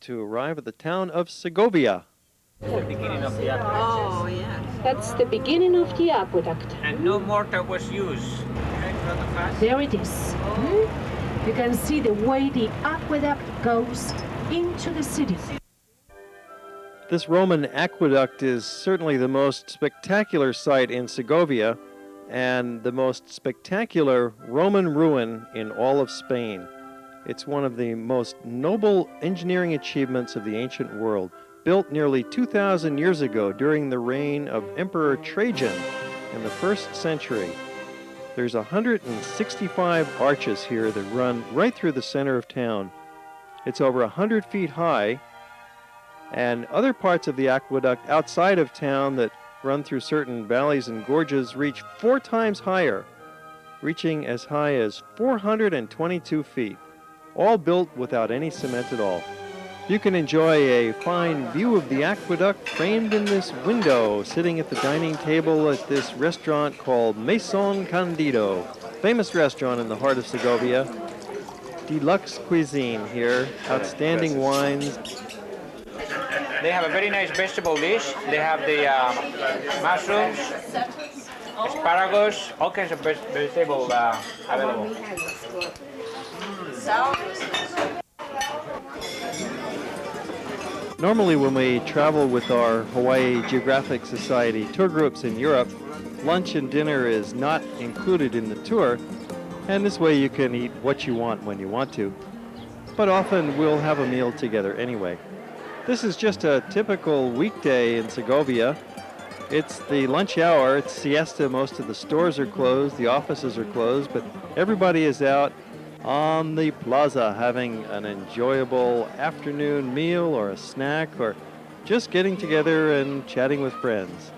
to arrive at the town of Segovia. The beginning of the aqueduct. Oh, yes. That's the beginning of the aqueduct. And no mortar was used. There it is. You can see the way the aqueduct goes into the city. This Roman aqueduct is certainly the most spectacular sight in Segovia and the most spectacular Roman ruin in all of Spain. It's one of the most noble engineering achievements of the ancient world, built nearly 2,000 years ago during the reign of Emperor Trajan in the 1st century. There's 165 arches here that run right through the center of town. It's over 100 feet high, and other parts of the aqueduct outside of town that run through certain valleys and gorges reach 4 times higher, reaching as high as 422 feet, all built without any cement at all. You can enjoy a fine view of the aqueduct framed in this window, sitting at the dining table at this restaurant called Meson Candido, famous restaurant in the heart of Segovia. Deluxe cuisine here, outstanding wines. They have a very nice vegetable dish. They have the mushrooms, asparagus, all kinds of vegetables available. Normally when we travel with our Hawaii Geographic Society tour groups in Europe, lunch and dinner is not included in the tour, and this way you can eat what you want when you want to. But often we'll have a meal together anyway. This is just a typical weekday in Segovia. It's the lunch hour, it's siesta, most of the stores are closed, the offices are closed, but everybody is out on the plaza having an enjoyable afternoon meal or a snack or just getting together and chatting with friends.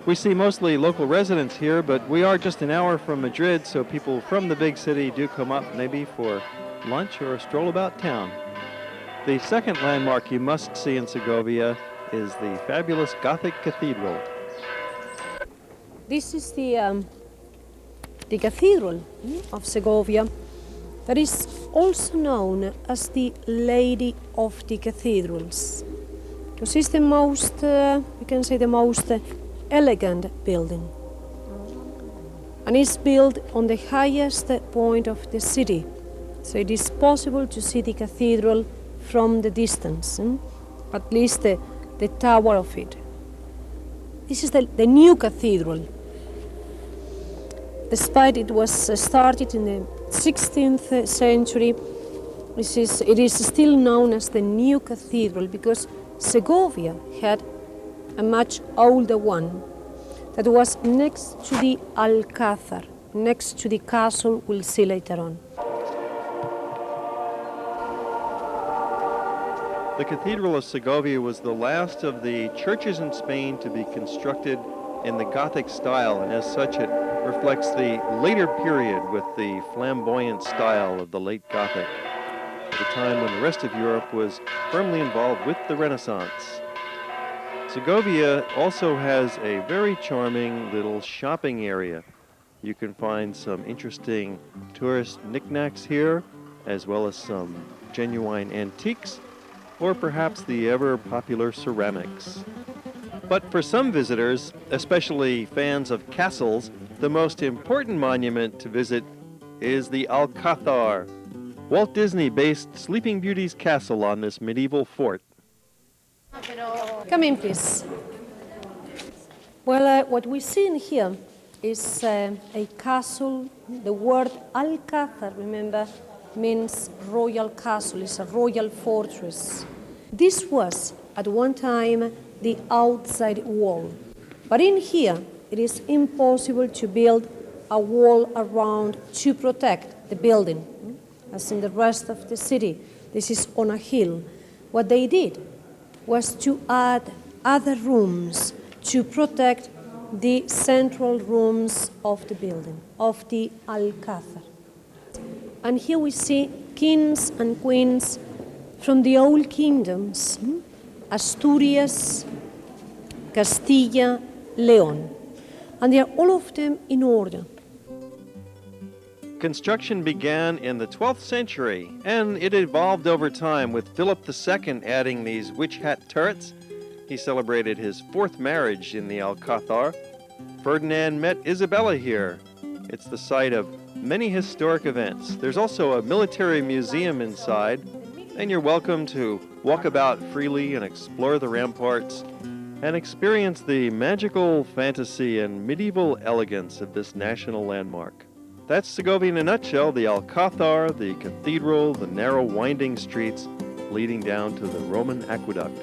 We see mostly local residents here, but we are just an hour from Madrid, so people from the big city do come up maybe for lunch or a stroll about town. The second landmark you must see in Segovia is the fabulous Gothic Cathedral. This is the Cathedral of Segovia, that is also known as the Lady of the Cathedrals, because it's the most, you can say, the most elegant building. And it's built on the highest point of the city, so it is possible to see the cathedral from the distance, at least the tower of it. This is the new cathedral. Despite it was started in the 16th century, it is still known as the new cathedral because Segovia had a much older one that was next to the Alcazar, next to the castle we'll see later on. The Cathedral of Segovia was the last of the churches in Spain to be constructed in the Gothic style, and as such it reflects the later period with the flamboyant style of the late Gothic, the time when the rest of Europe was firmly involved with the Renaissance. Segovia also has a very charming little shopping area. You can find some interesting tourist knickknacks here, as well as some genuine antiques, or perhaps the ever-popular ceramics. But for some visitors, especially fans of castles, the most important monument to visit is the Alcazar, Walt Disney-based Sleeping Beauty's castle on this medieval fort. Come in, please. Well, what we see in here is a castle. The word Alcazar, remember, means royal castle. It's a royal fortress. This was, at one time, the outside wall. But in here, it is impossible to build a wall around to protect the building, as in the rest of the city. This is on a hill. What they did was to add other rooms to protect the central rooms of the building, of the Alcazar. And here we see kings and queens from the old kingdoms, Asturias, Castilla, Leon. And they are all of them in order. Construction began in the 12th century, and it evolved over time with Philip II adding these witch hat turrets. He celebrated his 4th marriage in the Alcazar. Ferdinand met Isabella here. It's the site of many historic events. There's also a military museum inside, and you're welcome to walk about freely and explore the ramparts and experience the magical fantasy and medieval elegance of this national landmark. That's Segovia in a nutshell: the Alcazar, the cathedral, the narrow winding streets leading down to the Roman Aqueduct.